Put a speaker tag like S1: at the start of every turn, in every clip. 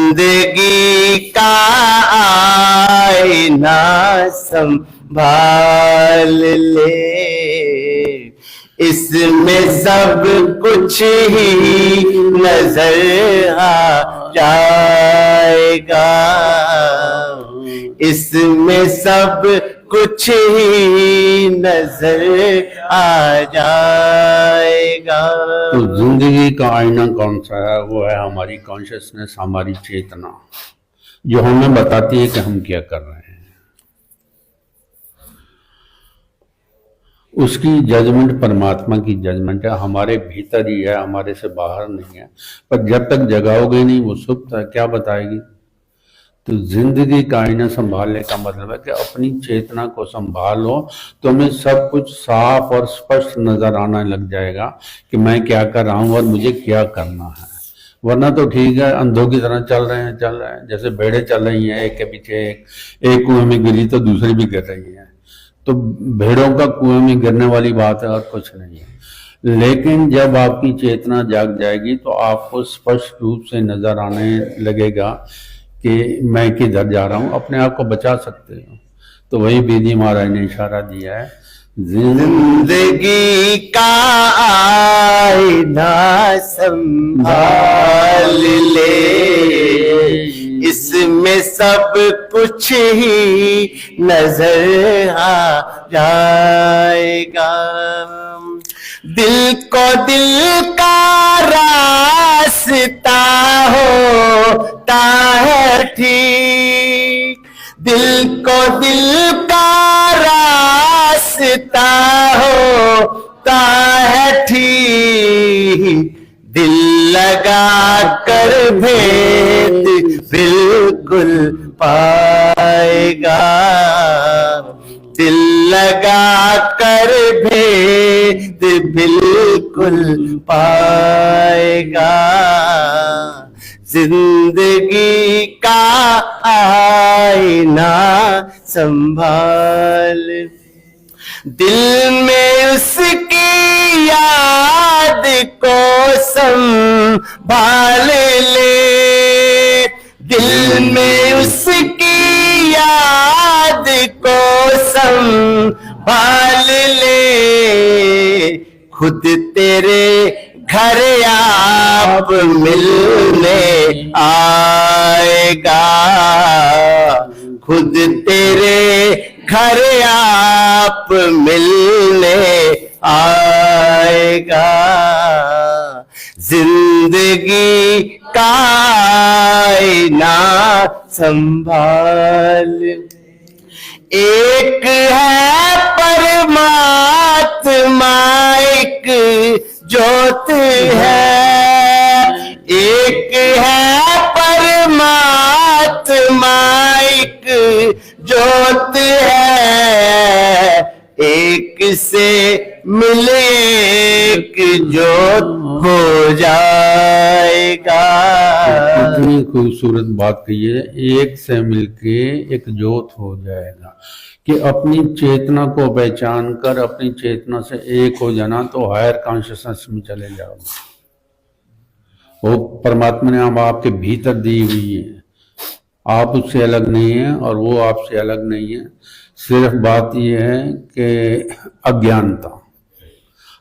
S1: जिंदगी का आईना संभाल ले, इसमें सब कुछ ही नजर आ जाएगा, इसमें सब कुछ ही नजर आ जाएगा।
S2: तो जिंदगी का आईना कौन सा है? वो है हमारी कॉन्शियसनेस, हमारी चेतना, जो हमें बताती है कि हम क्या कर रहे हैं। उसकी जजमेंट परमात्मा की जजमेंट है, हमारे भीतर ही है, हमारे से बाहर नहीं है। पर जब तक जगाओगे नहीं वो सुप्त है, क्या बताएगी? तो जिंदगी का आईना संभालने का मतलब है कि अपनी चेतना को संभालो, तो हमें सब कुछ साफ और स्पष्ट नजर आने लग जाएगा कि मैं क्या कर रहा हूँ और मुझे क्या करना है। वरना तो ठीक है, अंधों की तरह चल रहे हैं, जैसे भेड़ें चल रही हैं एक के पीछे एक कुएं में गिरी तो दूसरी भी गिर रही है। तो भेड़ों का कुएं में गिरने वाली बात है और कुछ नहीं है। लेकिन जब आपकी चेतना जाग जाएगी तो आपको स्पष्ट रूप से नजर आने लगेगा कि मैं किधर जा रहा हूँ, अपने आप को बचा सकते हो। तो वही बीदी महाराज ने इशारा दिया है,
S1: जिंदगी का आईना संभाल ले, इसमें सब कुछ ही नजर आ जाएगा। दिल को दिल का रास्ता होता है ठीक, दिल को दिल का रास्ता होता है ठीक, दिल लगा कर भेद बिल्कुल पाएगा, दिल लगा कर भेद बिल्कुल पाएगा। जिंदगी का आईना संभाल, दिल में उसकी याद को संभाल ले, दिल में उसकी याद को संभाल ले, खुद तेरे घर आप मिलने आएगा, खुद तेरे घर आप मिलने आएगा। जिंदगी का आईना संभाल, एक है परमात्मा एक ज्योत है, एक है परमात्मा एक ज्योत है, एक से मिले एक ज्योत हो जाएगा।
S2: कितनी खूबसूरत बात कही है, एक से मिलके एक ज्योत हो जाएगा। कि अपनी चेतना को पहचान कर अपनी चेतना से एक हो जाना, तो हायर कॉन्शियसनेस में चले जाओगे। वो परमात्मा ने हम आपके भीतर दी हुई है, आप उससे अलग नहीं है और वो आपसे अलग नहीं है। सिर्फ बात यह है कि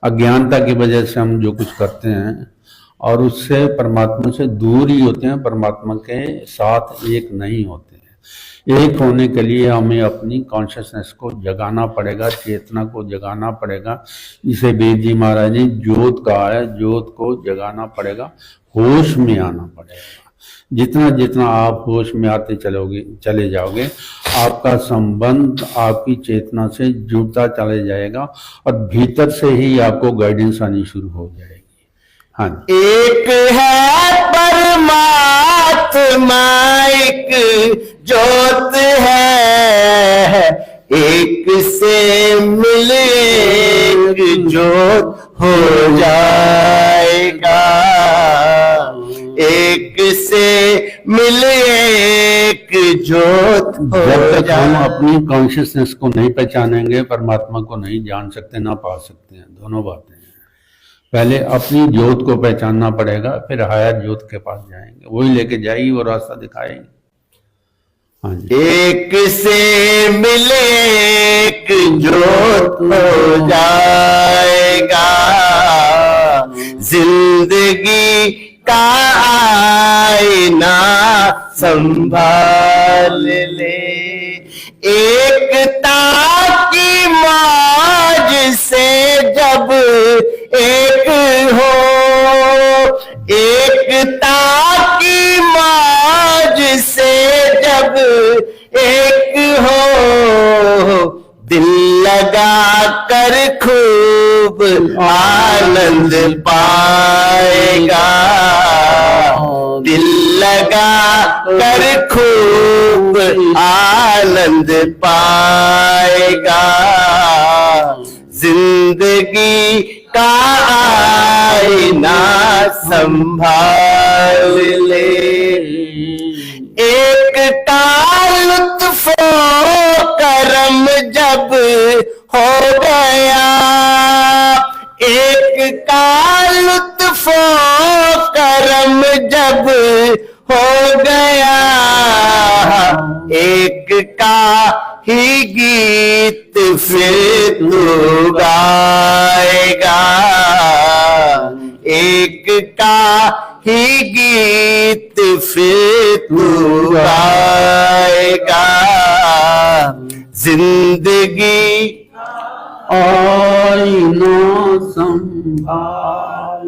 S2: अज्ञानता की वजह से हम जो कुछ करते हैं और उससे परमात्मा से दूर ही होते हैं, परमात्मा के साथ एक नहीं होते हैं। एक होने के लिए हमें अपनी कॉन्शियसनेस को जगाना पड़ेगा, चेतना को जगाना पड़ेगा। जिसे वेद जी महाराज ने ज्योत कहा है, ज्योत को जगाना पड़ेगा, होश में आना पड़ेगा। जितना जितना आप होश में आते चले जाओगे, आपका संबंध आपकी चेतना से जुड़ता चले जाएगा और भीतर से ही आपको गाइडेंस आनी शुरू हो जाएगी। हाँ,
S1: एक है परमात्मा एक ज्योत है, एक से मिले एक ज्योत हो जाएगा, एक से मिले एक ज्योत हो
S2: जब तक हम अपनी कॉन्शियसनेस को नहीं पहचानेंगे, परमात्मा को नहीं जान सकते, ना पा सकते हैं। दोनों बातें हैं। पहले अपनी ज्योत को पहचानना पड़ेगा, फिर हायर ज्योत के पास जाएंगे, वही लेके जाएगी, वो रास्ता दिखाएगी। हाँ जी।
S1: एक से मिले एक ज्योत हो जाएगा, जिंदगी का आईना संभाल ले। एकता की मौज से जब एक हो, एकता की मौज से जब एक हो, दिल लगा कर खूब आनंद पाएगा, दिल लगा कर खूब आनंद पाएगा, जिंदगी का आईना संभाल ले। एक का लुत्फ करम जब हो गया, एक का लुत्फ करम जब हो गया, एक का ही गीत फिर तू गाएगा, एक का ही गीत फिर तू गाएगा, जिंदगी
S2: आईना संभाल।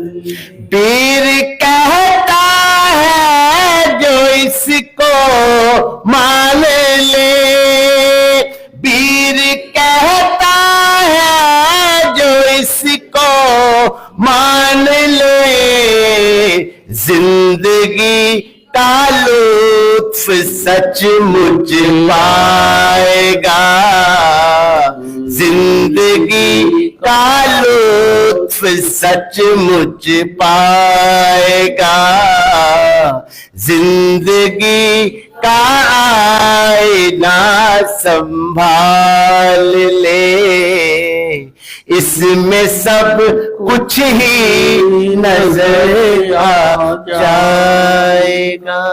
S1: पीर कहता है जो इसको मान ले, पीर कहता है जो इसको मान ले, जिंदगी का लुत्फ सचमुच पाएगा, जिंदगी का लुत्फ सचमुच पाएगा, जिंदगी का आईना संभाल ले। इसमें सब कुछ ही नजर आ जाएगा।